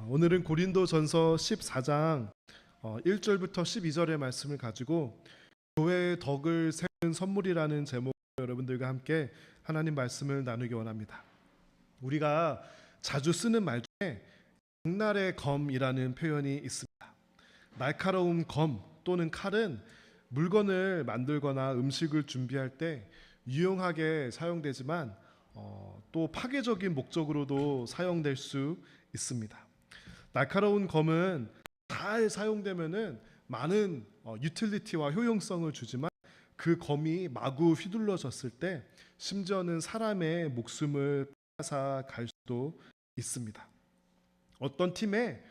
오늘은 고린도전서 14장 1절부터 12절의 말씀을 가지고 교회의 덕을 세우는 선물이라는 제목으로 여러분들과 함께 하나님 말씀을 나누기 원합니다. 우리가 자주 쓰는 말 중에 양날의 검이라는 표현이 있습니다. 날카로운 검 또는 칼은 물건을 만들거나 음식을 준비할 때 유용하게 사용되지만 또 파괴적인 목적으로도 사용될 수 있습니다. 날카로운 검은 잘 사용되면은 많은 유틸리티와 효용성을 주지만 그 검이 마구 휘둘러졌을 때 심지어는 사람의 목숨을 빼앗아 갈 수도 있습니다. 어떤 팀에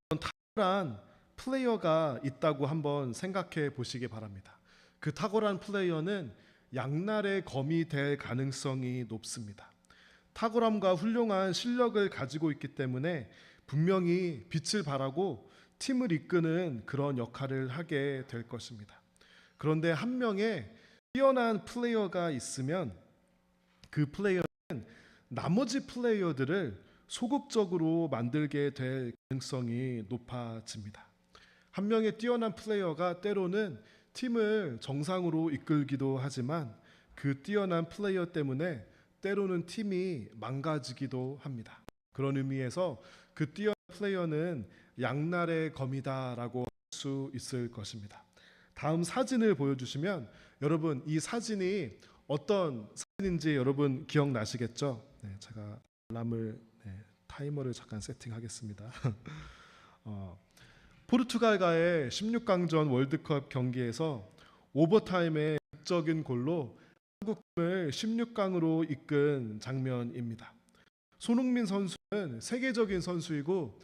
어떤 탁월한 플레이어가 있다고 한번 생각해 보시기 바랍니다. 그 탁월한 플레이어는 양날의 검이 될 가능성이 높습니다. 탁월함과 훌륭한 실력을 가지고 있기 때문에 분명히 빛을 발하고 팀을 이끄는 그런 역할을 하게 될 것입니다. 그런데 한 명의 뛰어난 플레이어가 있으면 그 플레이어는 나머지 플레이어들을 소극적으로 만들게 될 가능성이 높아집니다. 한 명의 뛰어난 플레이어가 때로는 팀을 정상으로 이끌기도 하지만 그 뛰어난 플레이어 때문에 때로는 팀이 망가지기도 합니다. 그런 의미에서 그 뛰어난 플레이어는 양날의 검이다라고 할 수 있을 것입니다. 다음 사진을 보여주시면 여러분 이 사진이 어떤 사진인지 여러분 기억나시겠죠? 제가 타이머를 잠깐 세팅하겠습니다. 포르투갈과의 16강전 월드컵 경기에서 오버타임에 극적인 골로 한국팀을 16강으로 이끈 장면입니다. 손흥민 선수는 세계적인 선수이고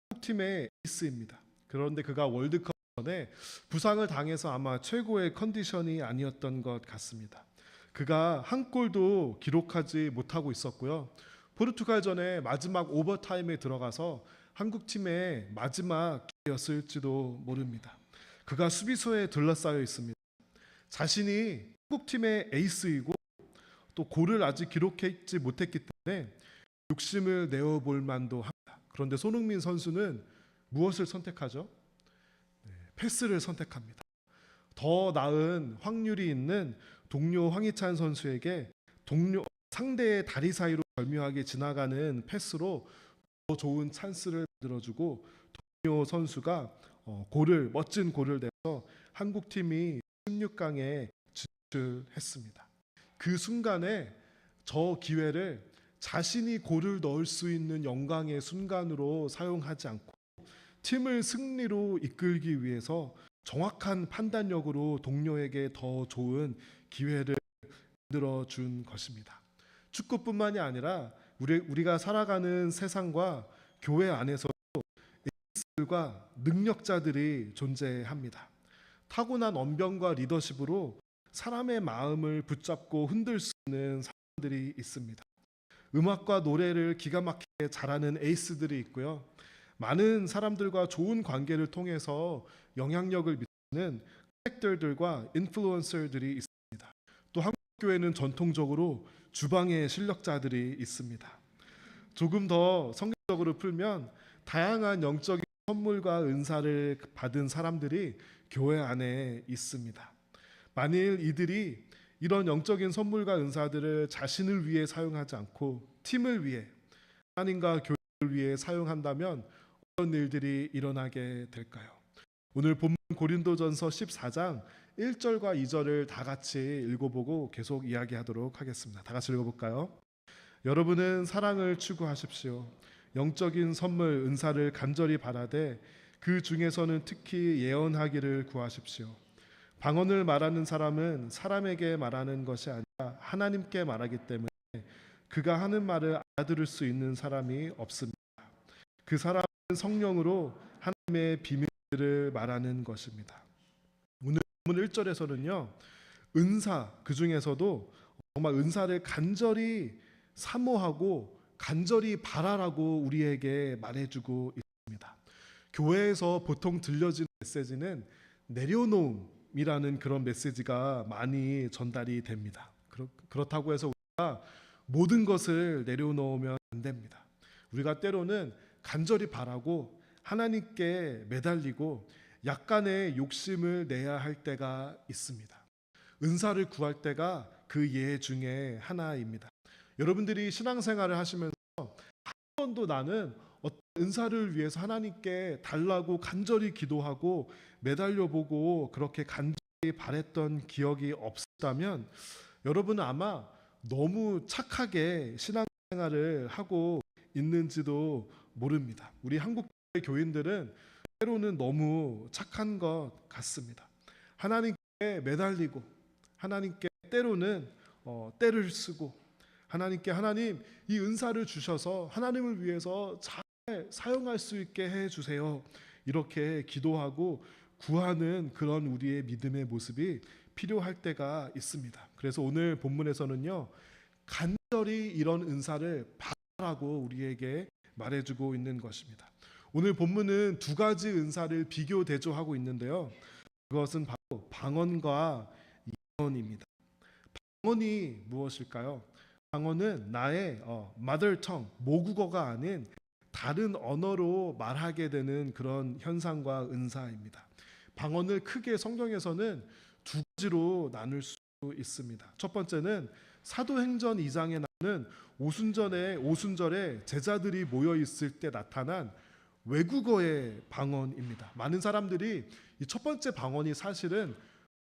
한국팀의 에이스입니다. 그런데 그가 월드컵 전에 부상을 당해서 아마 최고의 컨디션이 아니었던 것 같습니다. 그가 한 골도 기록하지 못하고 있었고요. 포르투갈전의 마지막 오버타임에 들어가서 한국팀의 마지막 기회였을지도 모릅니다. 그가 수비수에 둘러싸여 있습니다. 자신이 한국팀의 에이스이고 또 골을 아직 기록하지 못했기 때문에 욕심을 내어볼 만도 합니다. 그런데 손흥민 선수는 무엇을 선택하죠? 패스를 선택합니다. 더 나은 확률이 있는 동료 황희찬 선수에게 상대의 다리 사이로 절묘하게 지나가는 패스로 더 좋은 찬스를 만들어주고 동료 선수가 멋진 골을 내서 한국팀이 16강에 진출했습니다. 그 순간에 저 기회를 자신이 골을 넣을 수 있는 영광의 순간으로 사용하지 않고 팀을 승리로 이끌기 위해서 정확한 판단력으로 동료에게 더 좋은 기회를 만들어 준 것입니다. 축구뿐만이 아니라 우리가 살아가는 세상과 교회 안에서도 에이스들과 능력자들이 존재합니다. 타고난 언변과 리더십으로 사람의 마음을 붙잡고 흔들 수 있는 사람들이 있습니다. 음악과 노래를 기가 막히게 잘하는 에이스들이 있고요. 많은 사람들과 좋은 관계를 통해서 영향력을 미치는 캐릭터들과 인플루언서들이 있습니다. 또 한국 교회는 전통적으로 주방의 실력자들이 있습니다. 조금 더 성경적으로 풀면 다양한 영적인 선물과 은사를 받은 사람들이 교회 안에 있습니다. 만일 이들이 이런 영적인 선물과 은사들을 자신을 위해 사용하지 않고 팀을 위해 하나님과 교회를 위해 사용한다면 어떤 일들이 일어나게 될까요? 오늘 본문 고린도전서 14장 1절과 2절을 다 같이 읽어보고 계속 이야기하도록 하겠습니다. 다 같이 읽어볼까요? 여러분은 사랑을 추구하십시오. 영적인 선물 은사를 간절히 바라되 그 중에서는 특히 예언하기를 구하십시오. 방언을 말하는 사람은 사람에게 말하는 것이 아니라 하나님께 말하기 때문에 그가 하는 말을 알아들을 수 있는 사람이 없습니다. 그 사람은 성령으로 하나님의 비밀을 말하는 것입니다. 오늘 본문 1절에서는요. 은사 그 중에서도 정말 은사를 간절히 사모하고 간절히 바라라고 우리에게 말해주고 있습니다. 교회에서 보통 들려지는 메시지는 내려놓음이라는 그런 메시지가 많이 전달이 됩니다. 그렇다고 해서 우리가 모든 것을 내려놓으면 안 됩니다. 우리가 때로는 간절히 바라고 하나님께 매달리고 약간의 욕심을 내야 할 때가 있습니다. 은사를 구할 때가 그 예 중에 하나입니다. 여러분들이 신앙생활을 하시면서 한 번도 나는 어떤 은사를 위해서 하나님께 달라고 간절히 기도하고 매달려 보고 그렇게 간절히 바랬던 기억이 없다면 여러분은 아마 너무 착하게 신앙생활을 하고 있는지도 모릅니다. 우리 한국 교인들은 때로는 너무 착한 것 같습니다. 하나님께 매달리고 하나님께 때로는 때를 쓰고 하나님께 하나님 이 은사를 주셔서 하나님을 위해서 잘 사용할 수 있게 해주세요. 이렇게 기도하고 구하는 그런 우리의 믿음의 모습이 필요할 때가 있습니다. 그래서 오늘 본문에서는요, 간절히 이런 은사를 받으라고 우리에게 말해주고 있는 것입니다. 오늘 본문은 두 가지 은사를 비교 대조하고 있는데요. 그것은 바로 방언과 예언입니다. 방언이 무엇일까요? 방언은 나의 mother tongue, 모국어가 아닌 다른 언어로 말하게 되는 그런 현상과 은사입니다. 방언을 크게 성경에서는 두 가지로 나눌 수 있습니다. 첫 번째는 사도행전 2장에 나오는 오순절에 제자들이 모여 있을 때 나타난 외국어의 방언입니다. 많은 사람들이 이 첫 번째 방언이 사실은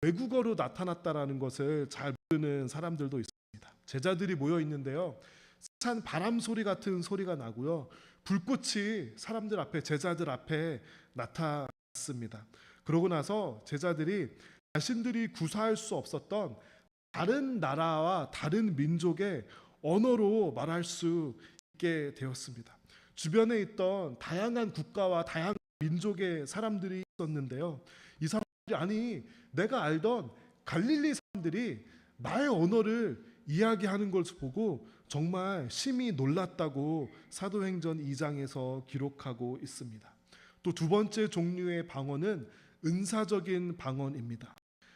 외국어로 나타났다라는 것을 잘 모르는 사람들도 있습니다. 제자들이 모여 있는데요, 찬 바람 소리 같은 소리가 나고요, 불꽃이 사람들 앞에, 제자들 앞에 나타났습니다. 그러고 나서 제자들이 자신들이 구사할 수 없었던 다른 나라와 다른 민족의 언어로 말할 수 있게 되었습니다. 주변에 있던 다양한 국가와 다양한 민족의 사람들이 있었는데요, 이 사람들이 아니 내가 알던 갈릴리 사람들이 나의 언어를 이야기하는 것을 보고 정말 심히 놀랐다고 사도행전 2장에서 기록하고 있습니다. 또 두 번째 종류의 방언은 은사적인 방언입니다.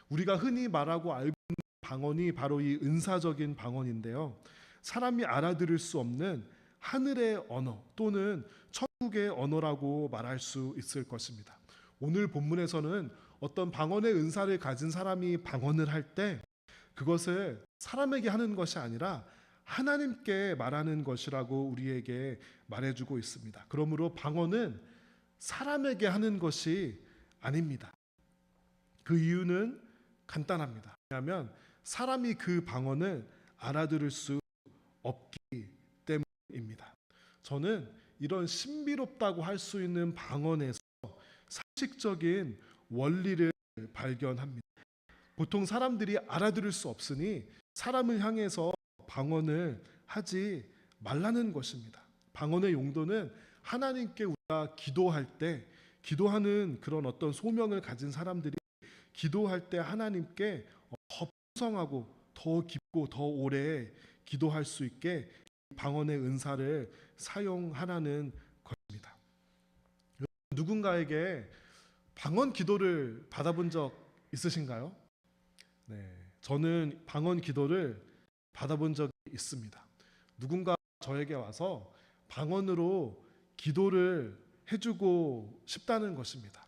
우리가 흔히 말하고 알고 있는 방언이 바로 이 은사적인 방언인데요, 사람이 알아들을 수 없는 하늘의 언어 또는 천국의 언어라고 말할 수 있을 것입니다. 오늘 본문에서는 어떤 방언의 은사를 가진 사람이 방언을 할 때 그것을 사람에게 하는 것이 아니라 하나님께 말하는 것이라고 우리에게 말해주고 있습니다. 그러므로 방언은 사람에게 하는 것이 아닙니다. 그 이유는 간단합니다. 왜냐하면 사람이 그 방언을 알아들을 수 없기 때문입니다. 저는 이런 신비롭다고 할 수 있는 방언에서 상식적인 원리를 발견합니다. 보통 사람들이 알아들을 수 없으니 사람을 향해서 방언을 하지 말라는 것입니다. 방언의 용도는 하나님께 우리가 기도할 때, 기도하는 그런 어떤 소명을 가진 사람들이 기도할 때 하나님께 더 풍성하고 더 깊고 더 오래 기도할 수 있게 방언의 은사를 사용하라는 것입니다. 누군가에게 방언 기도를 받아본 적 있으신가요? 네, 저는 방언 기도를 받아본 적이 있습니다. 누군가 저에게 와서 방언으로 기도를 해주고 싶다는 것입니다.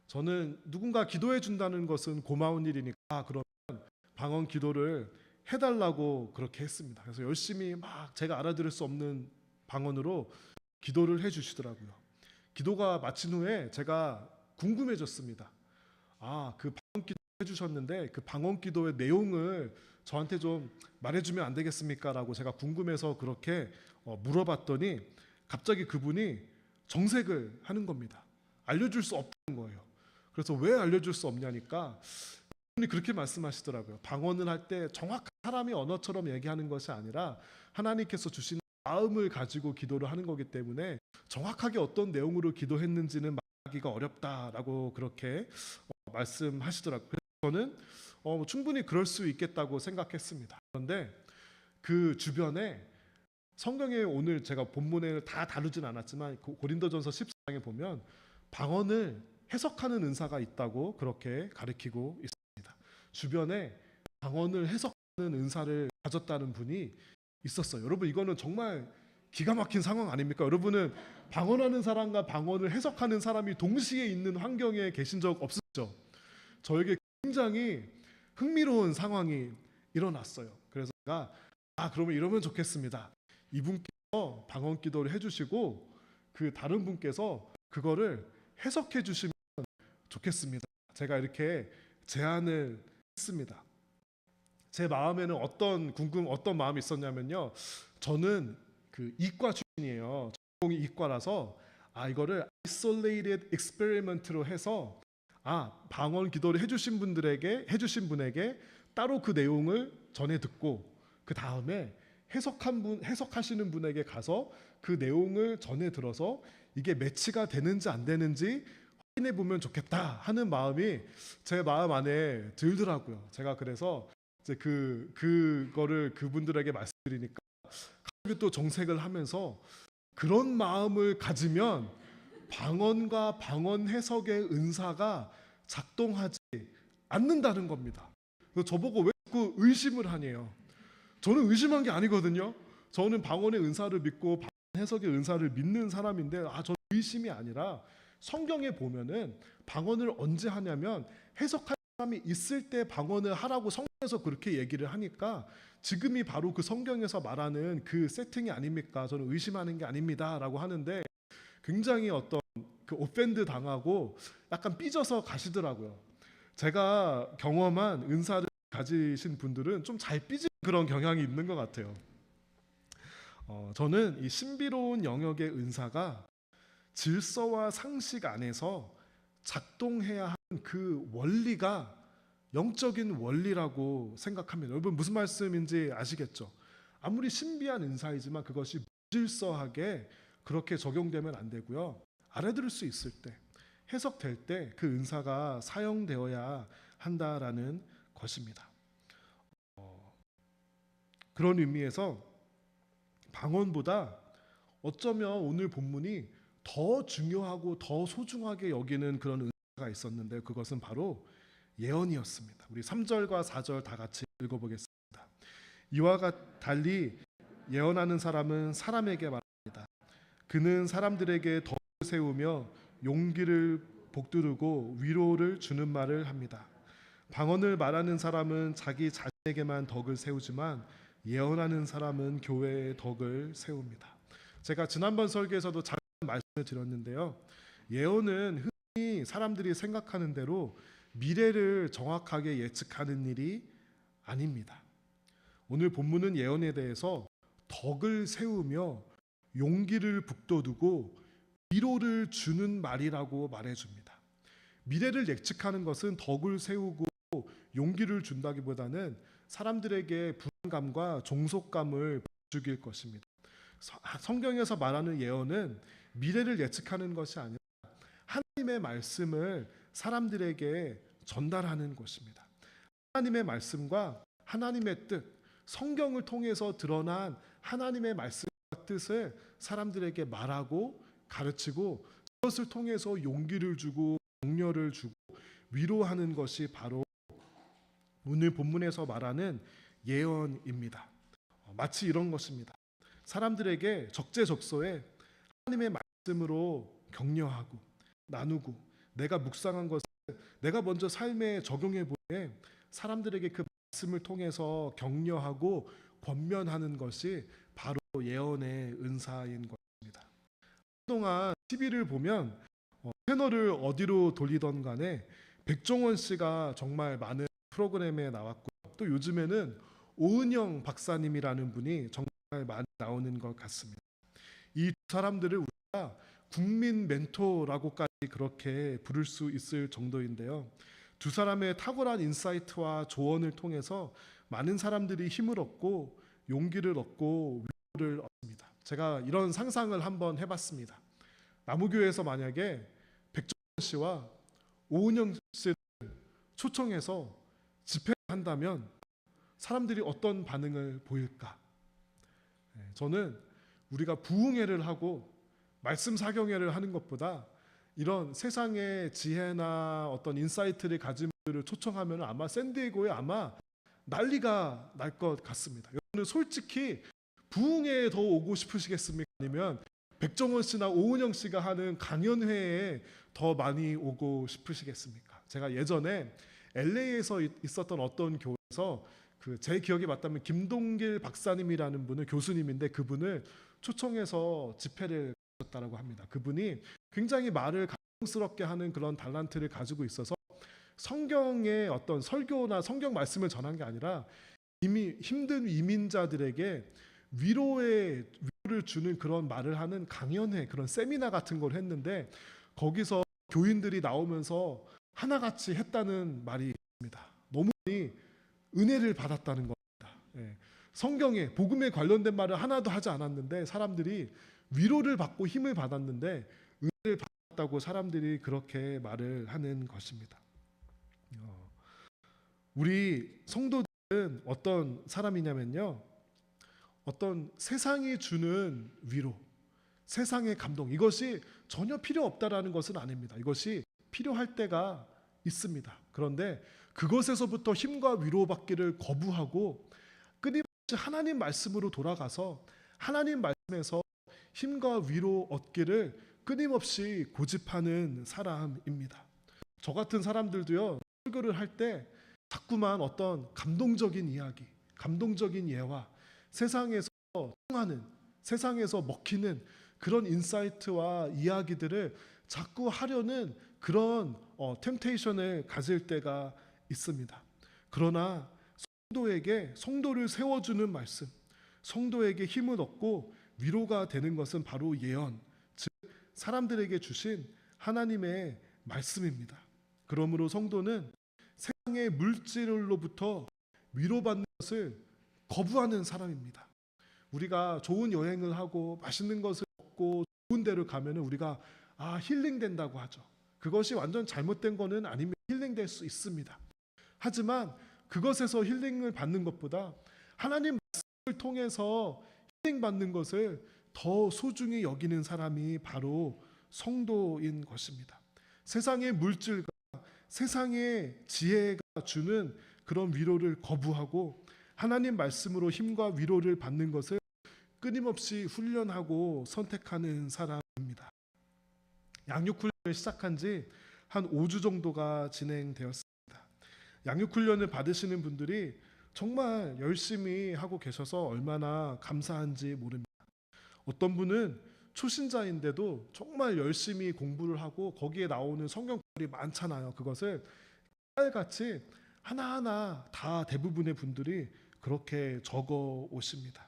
저는 누군가 기도해 준다는 것은 고마운 일이니까 그러면 방언 기도를 해달라고 그렇게 했습니다. 그래서 열심히 막 제가 알아들을 수 없는 방언으로 기도를 해주시더라고요. 기도가 마친 후에 제가 궁금해졌습니다. 그 방언 기도 해주셨는데 그 방언 기도의 내용을 저한테 좀 말해주면 안 되겠습니까? 라고 제가 궁금해서 그렇게 물어봤더니 갑자기 그분이 정색을 하는 겁니다. 알려줄 수 없다는 거예요. 그래서 왜 알려줄 수 없냐니까 그분이 그렇게 말씀하시더라고요. 방언을 할 때 정확한 사람이 언어처럼 얘기하는 것이 아니라 하나님께서 주신 마음을 가지고 기도를 하는 거기 때문에 정확하게 어떤 내용으로 기도했는지는 말하기가 어렵다라고 그렇게 말씀하시더라고요. 그래서 저는 충분히 그럴 수 있겠다고 생각했습니다. 그런데 그 주변에 성경에 오늘 제가 본문에 다 다루진 않았지만 고린도전서 14장에 보면 방언을 해석하는 은사가 있다고 그렇게 가르치고 있습니다. 주변에 방언을 해석하는 은사를 가졌다는 분이 있었어요. 여러분 이거는 정말 기가 막힌 상황 아닙니까? 여러분은 방언하는 사람과 방언을 해석하는 사람이 동시에 있는 환경에 계신 적 없으시죠? 저에게 굉장히 흥미로운 상황이 일어났어요. 그래서 제가 그러면 이러면 좋겠습니다. 이분께서 방언 기도를 해주시고 그 다른 분께서 그거를 해석해 주시면 좋겠습니다. 제가 이렇게 제안을 했습니다. 제 마음에는 어떤 마음이 있었냐면요. 저는 그 이과 출신이에요. 전공이 이과라서 이거를 isolated experiment로 해서 방언 기도를 해주신 분에게 따로 그 내용을 전해 듣고 그 다음에 해석하시는 분에게 가서 그 내용을 전해 들어서 이게 매치가 되는지 안 되는지 확인해 보면 좋겠다 하는 마음이 제 마음 안에 들더라고요. 제가 그래서 이제 그거를 그분들에게 말씀드리니까 갑자기 또 정색을 하면서 그런 마음을 가지면 방언과 방언 해석의 은사가 작동하지 않는다는 겁니다. 그래서 저보고 왜 자꾸 의심을 하냐요. 저는 의심한 게 아니거든요. 저는 방언의 은사를 믿고 방언 해석의 은사를 믿는 사람인데 저는 의심이 아니라 성경에 보면은 방언을 언제 하냐면 해석할 사람이 있을 때 방언을 하라고 성경에서 그렇게 얘기를 하니까 지금이 바로 그 성경에서 말하는 그 세팅이 아닙니까? 저는 의심하는 게 아닙니다라고 하는데 굉장히 어떤 그 오펜드 당하고 약간 삐져서 가시더라고요. 제가 경험한 은사를 가지신 분들은 좀 잘 삐지는 그런 경향이 있는 것 같아요. 저는 이 신비로운 영역의 은사가 질서와 상식 안에서 작동해야 하는 그 원리가 영적인 원리라고 생각합니다. 여러분 무슨 말씀인지 아시겠죠? 아무리 신비한 은사이지만 그것이 무질서하게 그렇게 적용되면 안 되고요. 알아들을 수 있을 때, 해석될 때 그 은사가 사용되어야 한다라는 것입니다. 그런 의미에서 방언보다 어쩌면 오늘 본문이 더 중요하고 더 소중하게 여기는 그런 은사가 있었는데 그것은 바로 예언이었습니다. 우리 3절과 4절 다 같이 읽어보겠습니다. 이와 달리 예언하는 사람은 사람에게 말합니다. 그는 사람들에게 덕을 세우며 용기를 복두르고 위로를 주는 말을 합니다. 방언을 말하는 사람은 자기 자신에게만 덕을 세우지만 예언하는 사람은 교회의 덕을 세웁니다. 제가 지난번 설교에서도 잠깐 말씀을 드렸는데요. 예언은 흔히 사람들이 생각하는 대로 미래를 정확하게 예측하는 일이 아닙니다. 오늘 본문은 예언에 대해서 덕을 세우며 용기를 북돋우고 위로를 주는 말이라고 말해줍니다. 미래를 예측하는 것은 덕을 세우고 용기를 준다기보다는 사람들에게 불안감과 종속감을 주길 것입니다. 성경에서 말하는 예언은 미래를 예측하는 것이 아니라 하나님의 말씀을 사람들에게 전달하는 것입니다. 하나님의 말씀과 하나님의 뜻, 성경을 통해서 드러난 하나님의 말씀과 뜻을 사람들에게 말하고 가르치고 그것을 통해서 용기를 주고 격려를 주고 위로하는 것이 바로 오늘 본문에서 말하는 예언입니다. 마치 이런 것입니다. 사람들에게 적재적소에 하나님의 말씀으로 격려하고 나누고 내가 묵상한 것을 내가 먼저 삶에 적용해 보에 사람들에게 그 말씀을 통해서 격려하고 권면하는 것이 바로 예언의 은사인 것입니다. 한동안 TV를 보면 채널을 어디로 돌리던 간에 백종원 씨가 정말 많은 프로그램에 나왔고 또 요즘에는 오은영 박사님이라는 분이 정말 많이 나오는 것 같습니다. 이 두 사람들을 우리가 국민 멘토라고까지 그렇게 부를 수 있을 정도인데요. 두 사람의 탁월한 인사이트와 조언을 통해서 많은 사람들이 힘을 얻고 용기를 얻고 위로를 얻습니다. 제가 이런 상상을 한번 해봤습니다. 나무교회에서 만약에 백종원 씨와 오은영 씨를 초청해서 집회를 한다면 사람들이 어떤 반응을 보일까? 저는 우리가 부흥회를 하고 말씀 사경회를 하는 것보다 이런 세상의 지혜나 어떤 인사이트를 가진 분들을 초청하면 아마 샌디에고에 아마 난리가 날 것 같습니다. 여러분은 솔직히 부흥회에 더 오고 싶으시겠습니까? 아니면 백종원 씨나 오은영 씨가 하는 강연회에 더 많이 오고 싶으시겠습니까? 제가 예전에 LA에서 있었던 어떤 교회에서 제 기억이 맞다면 김동길 박사님이라는 분을 교수님인데 그분을 초청해서 집회를 하셨다고 합니다. 그분이 굉장히 말을 감동스럽게 하는 그런 달란트를 가지고 있어서 성경의 어떤 설교나 성경 말씀을 전한 게 아니라 이미 힘든 이민자들에게 위로를 주는 그런 말을 하는 강연회, 그런 세미나 같은 걸 했는데 거기서 교인들이 나오면서 하나같이 했다는 말이 있습니다. 너무 많이 은혜를 받았다는 겁니다. 예. 성경에 복음에 관련된 말을 하나도 하지 않았는데 사람들이 위로를 받고 힘을 받았는데 은혜를 받았다고 사람들이 그렇게 말을 하는 것입니다. 우리 성도들은 어떤 사람이냐면요, 어떤 세상이 주는 위로, 세상의 감동, 이것이 전혀 필요 없다라는 것은 아닙니다. 이것이 필요할 때가 있습니다. 그런데 그것에서부터 힘과 위로받기를 거부하고 끊임없이 하나님 말씀으로 돌아가서 하나님 말씀에서 힘과 위로 얻기를 끊임없이 고집하는 사람입니다. 저 같은 사람들도요, 설교를 할 때 자꾸만 어떤 감동적인 이야기, 감동적인 예화, 세상에서 통하는, 세상에서 먹히는 그런 인사이트와 이야기들을 자꾸 하려는 그런 템테이션을 가질 때가 있습니다. 그러나 성도를 세워주는 말씀, 성도에게 힘을 얻고 위로가 되는 것은 바로 예언, 즉 사람들에게 주신 하나님의 말씀입니다. 그러므로 성도는 세상의 물질로부터 위로받는 것을 거부하는 사람입니다. 우리가 좋은 여행을 하고 맛있는 것을 먹고 좋은 데를 가면 우리가 힐링된다고 하죠. 그것이 완전 잘못된 거는 아니면 힐링될 수 있습니다. 하지만 그것에서 힐링을 받는 것보다 하나님 말씀을 통해서 힐링받는 것을 더 소중히 여기는 사람이 바로 성도인 것입니다. 세상의 물질과 세상의 지혜가 주는 그런 위로를 거부하고 하나님 말씀으로 힘과 위로를 받는 것을 끊임없이 훈련하고 선택하는 사람입니다. 양육훈련을 시작한 지 한 5주 정도가 진행되었습니다. 양육훈련을 받으시는 분들이 정말 열심히 하고 계셔서 얼마나 감사한지 모릅니다. 어떤 분은 초신자인데도 정말 열심히 공부를 하고 거기에 나오는 성경들이 많잖아요. 그것을 깔같이 하나하나 다 대부분의 분들이 그렇게 적어 오십니다.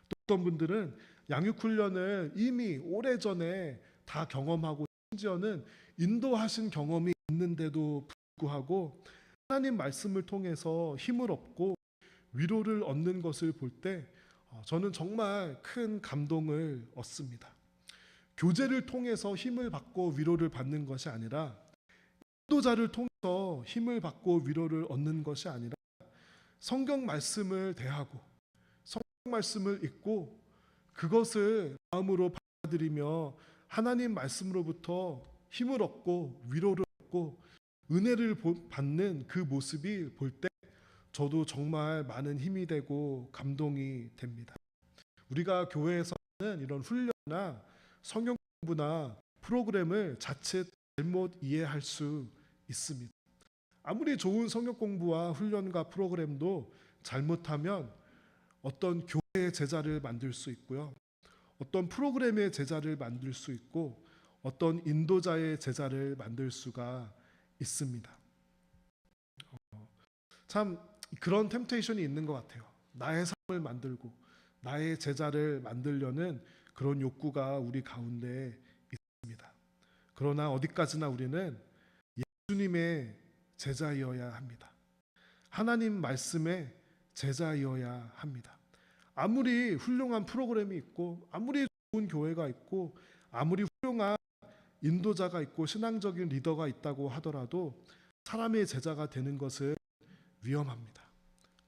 또 어떤 분들은 양육훈련을 이미 오래전에 다 경험하고 심지어는 인도하신 경험이 있는데도 불구하고 하나님 말씀을 통해서 힘을 얻고 위로를 얻는 것을 볼 때 저는 정말 큰 감동을 얻습니다. 교제를 통해서 힘을 받고 위로를 받는 것이 아니라 인도자를 통해서 힘을 받고 위로를 얻는 것이 아니라 성경 말씀을 대하고 성경 말씀을 읽고 그것을 마음으로 받아들이며 하나님 말씀으로부터 힘을 얻고 위로를 얻고 은혜를 받는 그 모습이 볼 때 저도 정말 많은 힘이 되고 감동이 됩니다. 우리가 교회에서는 이런 훈련이나 성경 공부나 프로그램을 자칫 잘못 이해할 수 있습니다. 아무리 좋은 성경 공부와 훈련과 프로그램도 잘못하면 어떤 교회의 제자를 만들 수 있고요. 어떤 프로그램의 제자를 만들 수 있고 어떤 인도자의 제자를 만들 수가 있습니다. 참 그런 템테이션이 있는 것 같아요. 나의 삶을 만들고 나의 제자를 만들려는 그런 욕구가 우리 가운데 있습니다. 그러나 어디까지나 우리는 예수님의 제자이어야 합니다. 하나님 말씀의 제자이어야 합니다. 아무리 훌륭한 프로그램이 있고 아무리 좋은 교회가 있고 아무리 훌륭한 인도자가 있고 신앙적인 리더가 있다고 하더라도 사람의 제자가 되는 것은 위험합니다.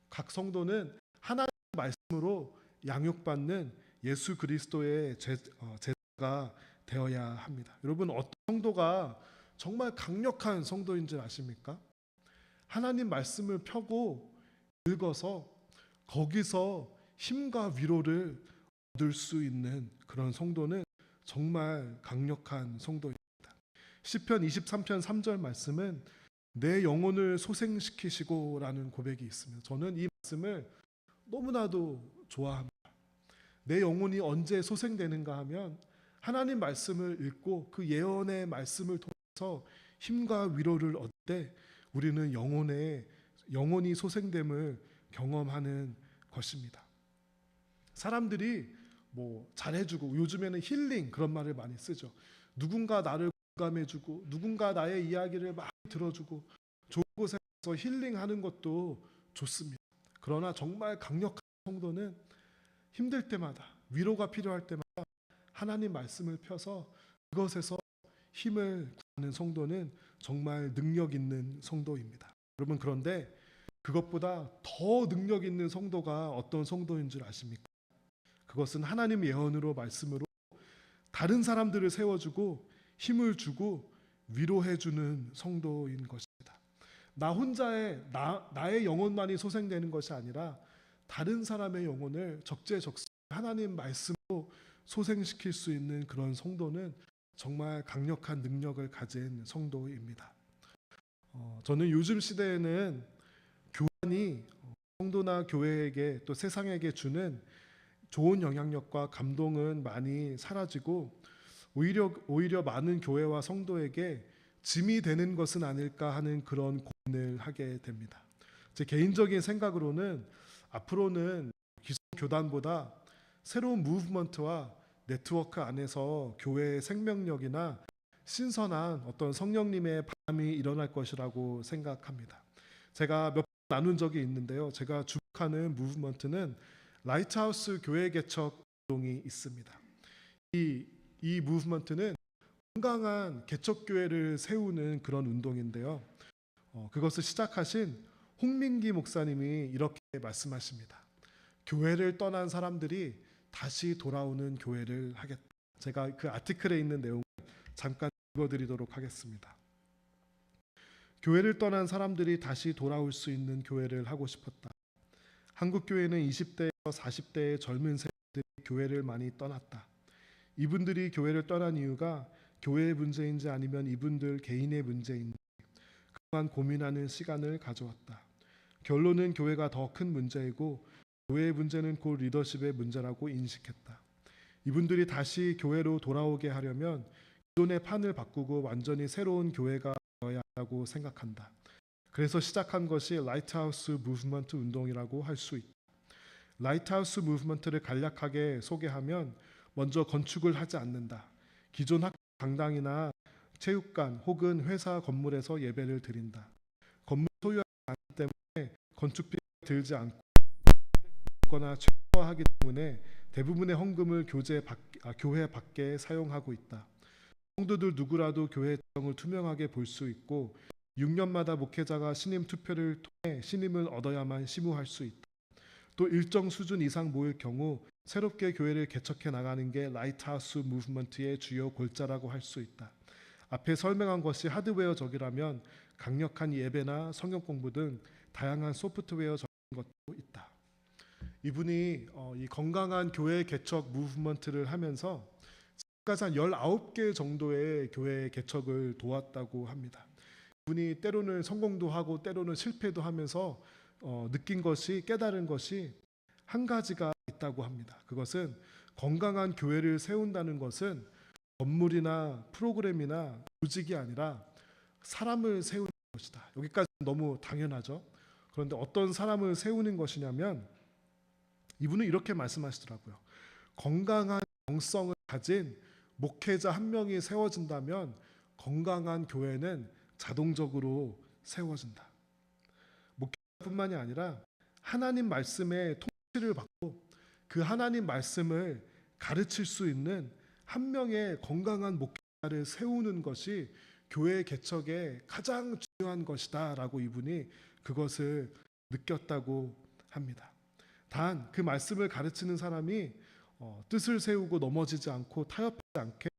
각 성도는 하나님의 말씀으로 양육받는 예수 그리스도의 제자가 되어야 합니다. 여러분, 어떤 성도가 정말 강력한 성도인 줄 아십니까? 하나님 말씀을 펴고 읽어서 거기서 힘과 위로를 얻을 수 있는 그런 성도는 정말 강력한 성도입니다. 시편 23편 3절 말씀은 내 영혼을 소생시키시고라는 고백이 있으며 저는 이 말씀을 너무나도 좋아합니다. 내 영혼이 언제 소생되는가 하면 하나님 말씀을 읽고 그 예언의 말씀을 통해서 힘과 위로를 얻을 때 우리는 영혼이 소생됨을 경험하는 것입니다. 사람들이 뭐 잘해주고 요즘에는 힐링 그런 말을 많이 쓰죠. 누군가 나를 공감해주고 누군가 나의 이야기를 많이 들어주고 좋은 곳에서 힐링하는 것도 좋습니다. 그러나 정말 강력한 성도는 힘들 때마다 위로가 필요할 때마다 하나님 말씀을 펴서 그것에서 힘을 구하는 성도는 정말 능력 있는 성도입니다. 여러분 그런데 그것보다 더 능력 있는 성도가 어떤 성도인 줄 아십니까? 그것은 하나님 예언으로 말씀으로 다른 사람들을 세워주고 힘을 주고 위로해주는 성도인 것입니다. 나 혼자의 나의 영혼만이 소생되는 것이 아니라 다른 사람의 영혼을 적재적소 하나님 말씀으로 소생시킬 수 있는 그런 성도는 정말 강력한 능력을 가진 성도입니다. 저는 요즘 시대에는 교만이 성도나 교회에게 또 세상에게 주는 좋은 영향력과 감동은 많이 사라지고 오히려 많은 교회와 성도에게 짐이 되는 것은 아닐까 하는 그런 고민을 하게 됩니다. 제 개인적인 생각으로는 앞으로는 기존 교단보다 새로운 무브먼트와 네트워크 안에서 교회의 생명력이나 신선한 어떤 성령님의 바람이 일어날 것이라고 생각합니다. 제가 몇 번 나눈 적이 있는데요. 제가 주목하는 무브먼트는 라이트하우스 교회 개척 운동이 있습니다. 이 무브먼트는 건강한 개척교회를 세우는 그런 운동인데요. 그것을 시작하신 홍민기 목사님이 이렇게 말씀하십니다. 교회를 떠난 사람들이 다시 돌아오는 교회를 하겠다. 제가 그 아티클에 있는 내용을 잠깐 읽어드리도록 하겠습니다. 교회를 떠난 사람들이 다시 돌아올 수 있는 교회를 하고 싶었다. 한국 교회는 20대에서 40대의 젊은 세대들이 교회를 많이 떠났다. 이분들이 교회를 떠난 이유가 교회의 문제인지 아니면 이분들 개인의 문제인지 그동안 고민하는 시간을 가져왔다. 결론은 교회가 더 큰 문제이고 교회의 문제는 곧 리더십의 문제라고 인식했다. 이분들이 다시 교회로 돌아오게 하려면 기존의 판을 바꾸고 완전히 새로운 교회가 되어야 한다고 생각한다. 그래서 시작한 것이 라이트하우스 무브먼트 운동이라고 할 수 있다. 라이트하우스 무브먼트를 간략하게 소개하면 먼저 건축을 하지 않는다. 기존 학교 강당이나 체육관 혹은 회사 건물에서 예배를 드린다. 건물 소유하지 않기 때문에 건축비가 들지 않고 거나 최소화하기 때문에 대부분의 헌금을 교회 밖에 사용하고 있다. 성도들 누구라도 교회 재정을 투명하게 볼 수 있고 6년마다 목회자가 신임 투표를 통해 신임을 얻어야만 심우할 수 있다. 또 일정 수준 이상 모일 경우 새롭게 교회를 개척해 나가는 게 라이트하우스 무브먼트의 주요 골자라고 할 수 있다. 앞에 설명한 것이 하드웨어적이라면 강력한 예배나 성경 공부 등 다양한 소프트웨어적인 것도 있다. 이분이 이 건강한 교회 개척 무브먼트를 하면서 지금까지 한 19개 정도의 교회 개척을 도왔다고 합니다. 이분이 때로는 성공도 하고 때로는 실패도 하면서 깨달은 것이 한 가지가 있다고 합니다. 그것은 건강한 교회를 세운다는 것은 건물이나 프로그램이나 조직이 아니라 사람을 세우는 것이다. 여기까지 너무 당연하죠. 그런데 어떤 사람을 세우는 것이냐면 이분은 이렇게 말씀하시더라고요. 건강한 영성을 가진 목회자 한 명이 세워진다면 건강한 교회는 자동적으로 세워진다. 목회자뿐만이 아니라 하나님 말씀의 통치를 받고 그 하나님 말씀을 가르칠 수 있는 한 명의 건강한 목회자를 세우는 것이 교회 개척의 가장 중요한 것이다 라고 이분이 그것을 느꼈다고 합니다. 단 그 말씀을 가르치는 사람이 뜻을 세우고 넘어지지 않고 타협하지 않게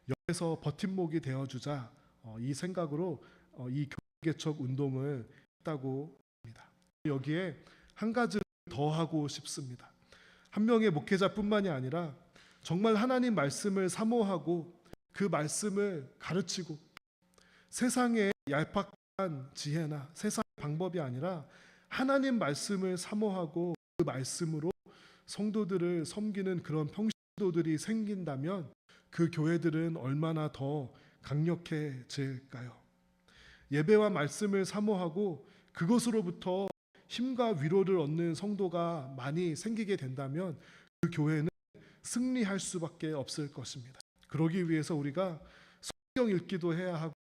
옆에서 버팀목이 되어주자 이 생각으로 이 교회 개척 운동을 했다고 합니다. 여기에 한 가지 더 하고 싶습니다. 한 명의 목회자뿐만이 아니라 정말 하나님 말씀을 사모하고 그 말씀을 가르치고 세상의 얄팍한 지혜나 세상의 방법이 아니라 하나님 말씀을 사모하고 그 말씀으로 성도들을 섬기는 그런 평신도들이 생긴다면 그 교회들은 얼마나 더 강력해질까요? 예배와 말씀을 사모하고 그것으로부터 힘과 위로를 얻는 성도가 많이 생기게 된다면 그 교회는 승리할 수밖에 없을 것입니다. 그러기 위해서 우리가 성경 읽기도 해야 하고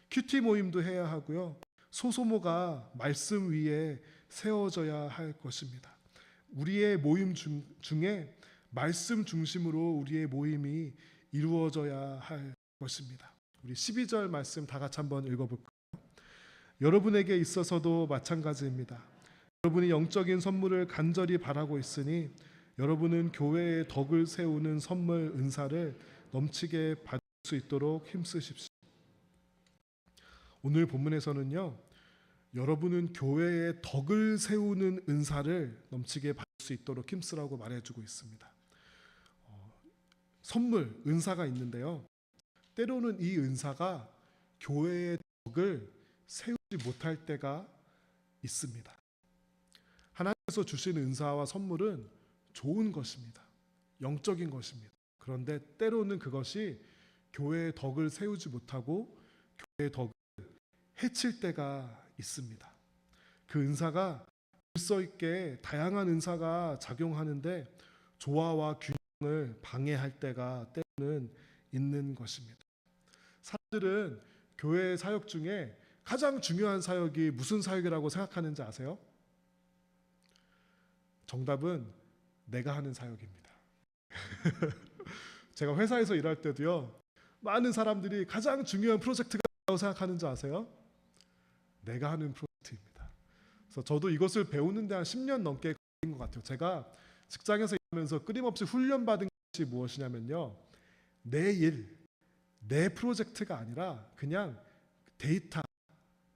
큐티 모임도 해야 하고요. 소소모가 말씀 위에 세워져야 할 것입니다. 우리의 모임 중에 말씀 중심으로 우리의 모임이 이루어져야 할 것입니다. 우리 12절 말씀 다 같이 한번 읽어볼까요? 여러분에게 있어서도 마찬가지입니다. 여러분이 영적인 선물을 간절히 바라고 있으니 여러분은 교회의 덕을 세우는 선물 은사를 넘치게 받을 수 있도록 힘쓰십시오. 오늘 본문에서는요, 여러분은 교회의 덕을 세우는 은사를 넘치게 받을 수 있도록 힘쓰라고 말해주고 있습니다. 선물, 은사가 있는데요. 때로는 이 은사가 교회의 덕을 세우지 못할 때가 있습니다. 하나님께서 주신 은사와 선물은 좋은 것입니다. 영적인 것입니다. 그런데 때로는 그것이 교회의 덕을 세우지 못하고 교회의 덕을 해칠 때가 있습니다. 그 은사가 질서 있게 다양한 은사가 작용하는데 조화와 균형을 방해할 때가 때로는 있는 것입니다. 사람들은 교회 사역 중에 가장 중요한 사역이 무슨 사역이라고 생각하는지 아세요? 정답은 내가 하는 사역입니다. 제가 회사에서 일할 때도요, 많은 사람들이 가장 중요한 프로젝트가 뭐라고 생각하는지 아세요? 내가 하는 프로젝트입니다. 그래서 저도 이것을 배우는데 한 10년 넘게 걸린 것 같아요. 제가 직장에서 일하면서 끊임없이 훈련받은 것이 무엇이냐면요, 내 일, 내 프로젝트가 아니라 그냥 데이터,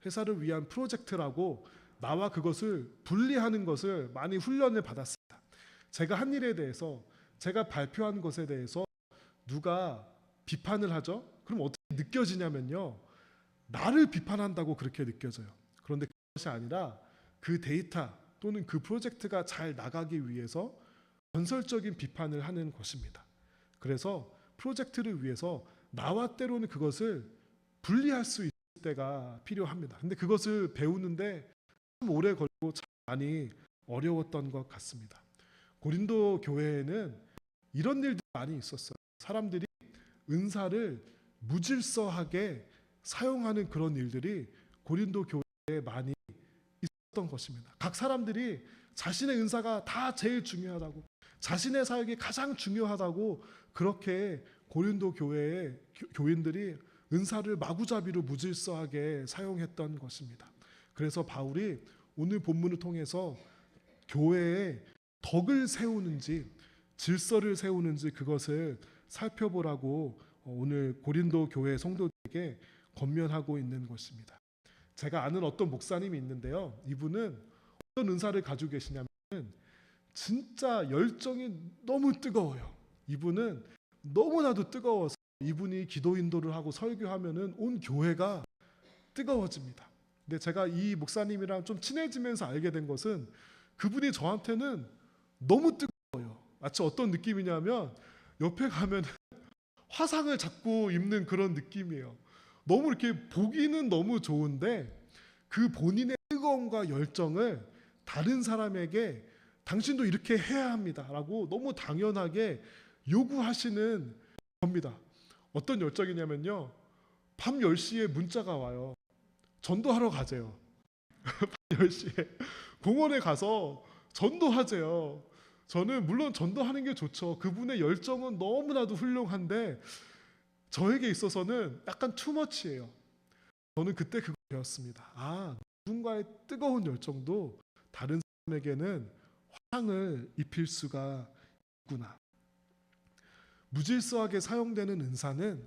회사를 위한 프로젝트라고 나와 그것을 분리하는 것을 많이 훈련을 받았습니다. 제가 한 일에 대해서, 제가 발표한 것에 대해서 누가 비판을 하죠? 그럼 어떻게 느껴지냐면요, 나를 비판한다고 그렇게 느껴져요. 그런데 그것이 아니라 그 데이터 또는 그 프로젝트가 잘 나가기 위해서 건설적인 비판을 하는 것입니다. 그래서 프로젝트를 위해서 나와 때로는 그것을 분리할 수 있을 때가 필요합니다. 근데 그것을 배우는데 참 오래 걸리고 참 많이 어려웠던 것 같습니다. 고린도 교회에는 이런 일들이 많이 있었어요. 사람들이 은사를 무질서하게 사용하는 그런 일들이 고린도 교회에 많이 있었던 것입니다. 각 사람들이 자신의 은사가 다 제일 중요하다고, 자신의 사역이 가장 중요하다고 그렇게 고린도 교회의 교인들이 은사를 마구잡이로 무질서하게 사용했던 것입니다. 그래서 바울이 오늘 본문을 통해서 교회에 덕을 세우는지 질서를 세우는지 그것을 살펴보라고 오늘 고린도 교회 성도들에게 권면하고 있는 것입니다. 제가 아는 어떤 목사님이 있는데요. 이분은 어떤 은사를 가지고 계시냐면 진짜 열정이 너무 뜨거워요. 이분은 너무나도 뜨거워서 이분이 기도 인도를 하고 설교하면은 온 교회가 뜨거워집니다. 근데 제가 이 목사님이랑 좀 친해지면서 알게 된 것은 그분이 저한테는 너무 뜨거워요. 마치 어떤 느낌이냐면 옆에 가면 화상을 잡고 입는 그런 느낌이에요. 너무 이렇게 보기는 너무 좋은데 그 본인의 뜨거움과 열정을 다른 사람에게 당신도 이렇게 해야 합니다라고 너무 당연하게 요구하시는 겁니다. 어떤 열정이냐면요, 밤 10시에 문자가 와요. 전도하러 가재요. 밤 10시에 공원에 가서 전도하재요. 저는 물론 전도하는 게 좋죠. 그분의 열정은 너무나도 훌륭한데 저에게 있어서는 약간 투머치예요. 저는 그때 그걸 배웠습니다. 누군가의 뜨거운 열정도 다른 사람에게는 화상을 입힐 수가 있구나. 무질서하게 사용되는 은사는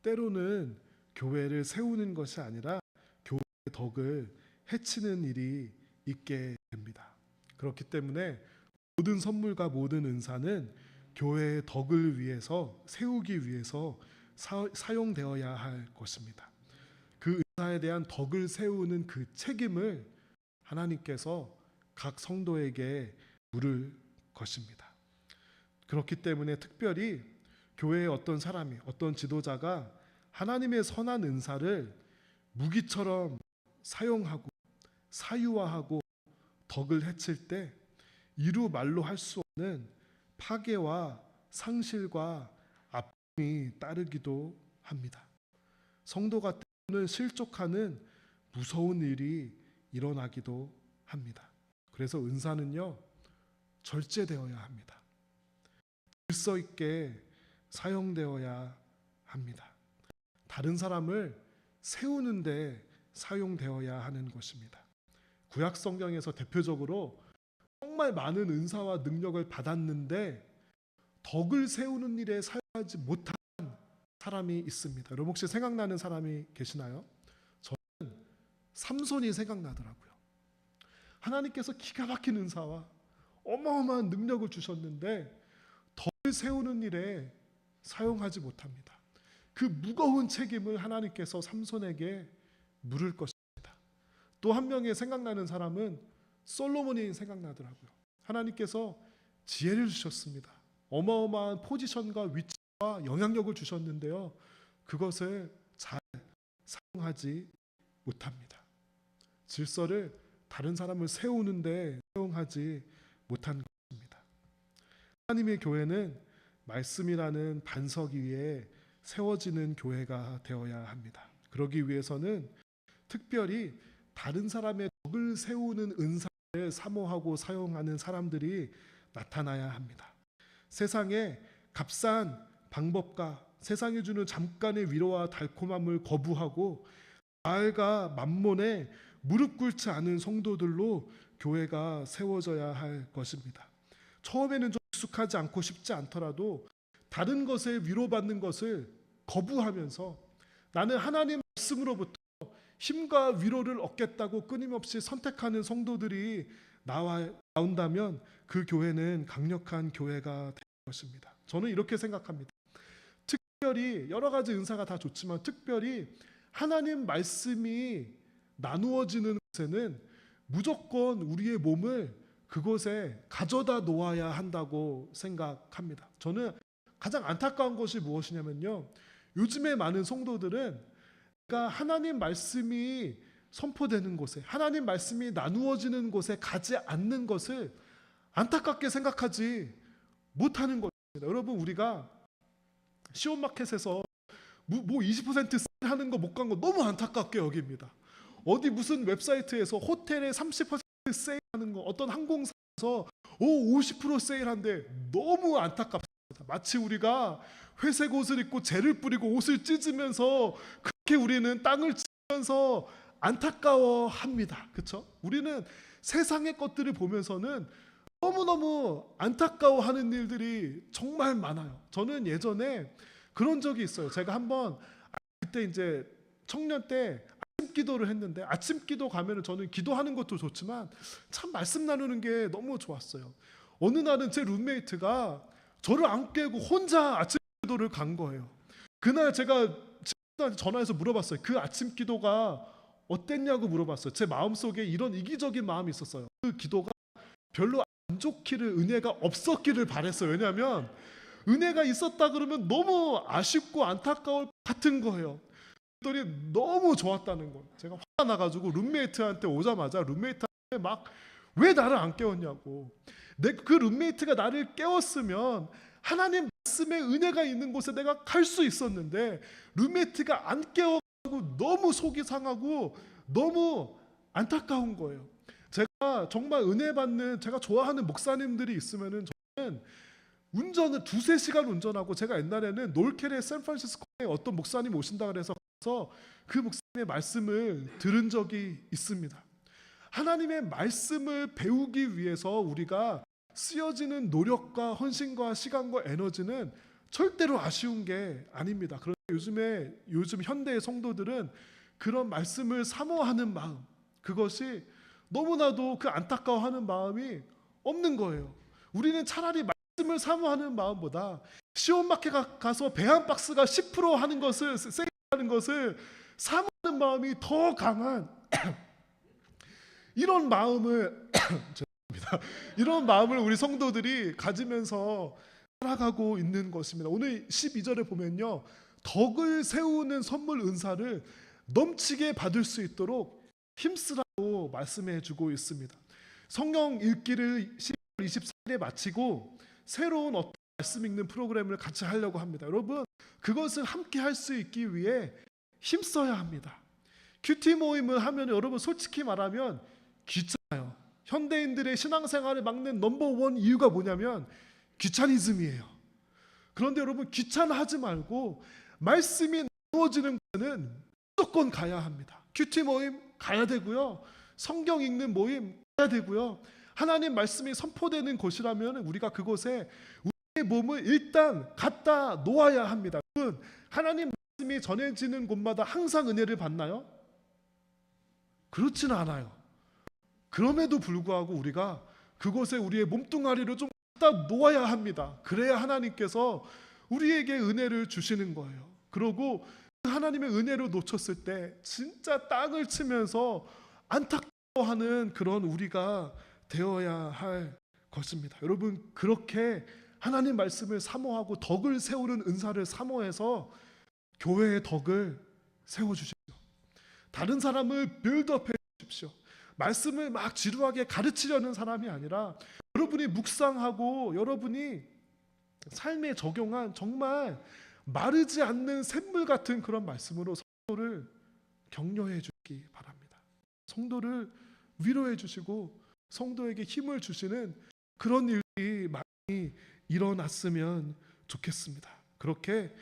때로는 교회를 세우는 것이 아니라 교회의 덕을 해치는 일이 있게 됩니다. 그렇기 때문에 모든 선물과 모든 은사는 교회의 덕을 위해서 세우기 위해서 사용되어야 할 것입니다. 그 은사에 대한 덕을 세우는 그 책임을 하나님께서 각 성도에게 물을 것입니다. 그렇기 때문에 특별히 교회의 어떤 사람이, 어떤 지도자가 하나님의 선한 은사를 무기처럼 사용하고 사유화하고 덕을 해칠 때 이루 말로 할 수 없는 파괴와 상실과 아픔이 따르기도 합니다. 성도가 때로는 실족하는 무서운 일이 일어나기도 합니다. 그래서 은사는요, 절제되어야 합니다. 질서 있게 사용되어야 합니다. 다른 사람을 세우는데 사용되어야 하는 것입니다. 구약 성경에서 대표적으로 정말 많은 은사와 능력을 받았는데 덕을 세우는 일에 사용하지 못한 사람이 있습니다. 여러분 혹시 생각나는 사람이 계시나요? 저는 삼손이 생각나더라고요. 하나님께서 기가 막힌 은사와 어마어마한 능력을 주셨는데 덕을 세우는 일에 사용하지 못합니다. 그 무거운 책임을 하나님께서 삼손에게 물을 것입니다. 또 한 명의 생각나는 사람은 솔로몬이 생각나더라고요. 하나님께서 지혜를 주셨습니다. 어마어마한 포지션과 위치와 영향력을 주셨는데요, 그것을 잘 사용하지 못합니다. 질서를 다른 사람을 세우는데 사용하지 못한 것입니다. 하나님의 교회는 말씀이라는 반석 위에 세워지는 교회가 되어야 합니다. 그러기 위해서는 특별히 다른 사람의 덕을 세우는 은사를 사모하고 사용하는 사람들이 나타나야 합니다. 세상의 값싼 방법과 세상이 주는 잠깐의 위로와 달콤함을 거부하고 바알과 맘몬에 무릎 꿇지 않은 성도들로 교회가 세워져야 할 것입니다. 처음에는 좀 익숙하지 않고 쉽지 않더라도 다른 것에 위로받는 것을 거부하면서 나는 하나님 말씀으로부터 힘과 위로를 얻겠다고 끊임없이 선택하는 성도들이 나온다면 그 교회는 강력한 교회가 될 것입니다. 저는 이렇게 생각합니다. 특별히 여러 가지 은사가 다 좋지만 특별히 하나님 말씀이 나누어지는 곳에는 무조건 우리의 몸을 그곳에 가져다 놓아야 한다고 생각합니다. 저는 가장 안타까운 것이 무엇이냐면요, 요즘에 많은 성도들은 하나님 말씀이 선포되는 곳에, 하나님 말씀이 나누어지는 곳에 가지 않는 것을 안타깝게 생각하지 못하는 것입니다. 여러분, 우리가 시온마켓에서 뭐 20% 세일하는 거 못 간 거 너무 안타깝게 여깁니다. 어디 무슨 웹사이트에서 호텔에 30% 세일하는 거, 어떤 항공사에서 50% 세일한데 너무 안타깝습니다. 마치 우리가 회색 옷을 입고 젤을 뿌리고 옷을 찢으면서 그렇게 우리는 땅을 치면서 안타까워합니다. 그렇죠? 우리는 세상의 것들을 보면서는 너무너무 안타까워하는 일들이 정말 많아요. 저는 예전에 그런 적이 있어요. 제가 한번 그때 이제 청년 때 아침 기도를 했는데, 아침 기도 가면은 저는 기도하는 것도 좋지만 참 말씀 나누는 게 너무 좋았어요. 어느 날은 제 룸메이트가 저를 안 깨고 혼자 아침 기도를 간 거예요. 그날 제가 친구한테 전화해서 물어봤어요. 그 아침 기도가 어땠냐고 물어봤어요. 제 마음속에 이런 이기적인 마음이 있었어요. 그 기도가 별로 안 좋기를, 은혜가 없었기를 바랬어요. 왜냐하면 은혜가 있었다 그러면 너무 아쉽고 안타까울 것 같은 거예요. 그랬더니 너무 좋았다는 거예요. 제가 화가 나가지고 룸메이트한테 오자마자 룸메이트한테 막 왜 나를 안 깨웠냐고. 그 룸메이트가 나를 깨웠으면 하나님 말씀의 은혜가 있는 곳에 내가 갈 수 있었는데 룸메이트가 안 깨워가지고 너무 속이 상하고 너무 안타까운 거예요. 제가 정말 은혜 받는, 제가 좋아하는 목사님들이 있으면은 저는 운전을 2-3시간 운전하고, 제가 옛날에는 놀켈의 샌프란시스코에 어떤 목사님 오신다 그래서 그 목사님의 말씀을 들은 적이 있습니다. 하나님의 말씀을 배우기 위해서 우리가 쓰여지는 노력과 헌신과 시간과 에너지는 절대로 아쉬운 게 아닙니다. 그런데 요즘 현대의 성도들은 그런 말씀을 사모하는 마음, 그것이 너무나도 그 안타까워하는 마음이 없는 거예요. 우리는 차라리 말씀을 사모하는 마음보다 시온마켓 가서 배 한 박스가 10% 하는 것을 세일하는 것을 사모하는 마음이 더 강한 이런 마음을 죄송합니다. 이런 마음을 우리 성도들이 가지면서 살아가고 있는 것입니다. 오늘 12절에 보면요, 덕을 세우는 선물 은사를 넘치게 받을 수 있도록 힘쓰라고 말씀해 주고 있습니다. 성경 읽기를 12월 24일에 마치고 새로운 어떤 말씀 읽는 프로그램을 같이 하려고 합니다. 여러분, 그것을 함께 할 수 있기 위해 힘써야 합니다. 큐티 모임을 하면 여러분 솔직히 말하면 귀찮아요. 현대인들의 신앙생활을 막는 넘버원 이유가 뭐냐면 귀차니즘이에요. 그런데 여러분, 귀찮아하지 말고 말씀이 나누어지는 것은 무조건 가야 합니다. 큐티 모임 가야 되고요, 성경 읽는 모임 가야 되고요, 하나님 말씀이 선포되는 곳이라면 우리가 그곳에 우리의 몸을 일단 갖다 놓아야 합니다. 여러분, 하나님 말씀이 전해지는 곳마다 항상 은혜를 받나요? 그렇지는 않아요. 그럼에도 불구하고 우리가 그곳에 우리의 몸뚱아리를 좀 갖다 놓아야 합니다. 그래야 하나님께서 우리에게 은혜를 주시는 거예요. 그러고 하나님의 은혜를 놓쳤을 때 진짜 땅을 치면서 안타까워하는 그런 우리가 되어야 할 것입니다. 여러분, 그렇게 하나님 말씀을 사모하고 덕을 세우는 은사를 사모해서 교회의 덕을 세워주십시오. 다른 사람을 빌드업해 주십시오. 말씀을 막 지루하게 가르치려는 사람이 아니라 여러분이 묵상하고 여러분이 삶에 적용한 정말 마르지 않는 샘물 같은 그런 말씀으로 성도를 격려해 주시기 바랍니다. 성도를 위로해 주시고 성도에게 힘을 주시는 그런 일이 많이 일어났으면 좋겠습니다. 그렇게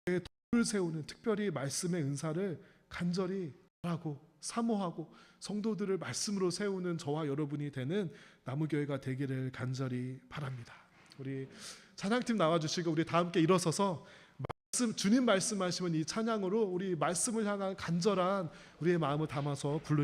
교회의 덕을 세우는, 특별히 말씀의 은사를 간절히 바라고 사모하고 성도들을 말씀으로 세우는 저와 여러분이 되는 나무교회가 되기를 간절히 바랍니다. 우리 찬양팀 나와주시고 우리 다 함께 일어서서 주님 말씀하시면 이 찬양으로 우리 말씀을 향한 간절한 우리의 마음을 담아서 부르며